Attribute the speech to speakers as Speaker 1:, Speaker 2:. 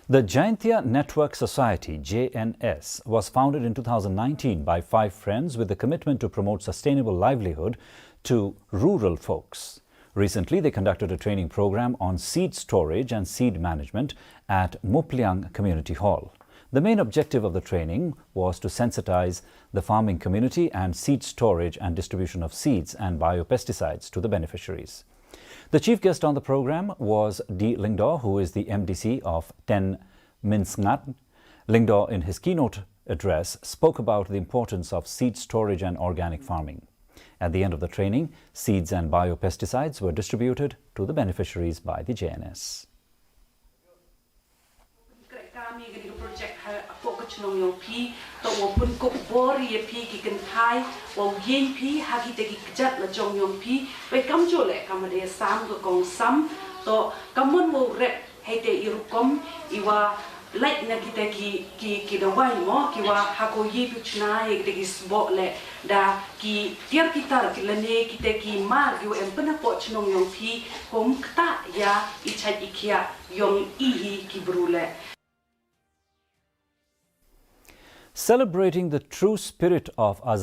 Speaker 1: The Jaintia Network Society, JNS, was founded in 2019 by 5 friends with the commitment to promote sustainable livelihood to rural folks. Recently, they conducted a training program on seed storage and seed management at Mupliang Community Hall. The main objective of the training was to sensitize the farming community and seed storage and distribution of seeds and biopesticides to the beneficiaries. The chief guest on the program was D. Lingdaw, who is the MDC of Ten Minsngat. Lingdaw, in his keynote address, spoke about the importance of seed storage and organic farming. At the end of the training, seeds and biopesticides were distributed to the beneficiaries by the JNS.
Speaker 2: Like na kita ki dawai mo ki wa hako ye puchna ek de sbo le da ki tiar kita ki lane kita ki mar ki em pena po chnong yong phi hom kta ya ichai ikia yong ihi ki brule.
Speaker 1: Celebrating the true spirit of Azad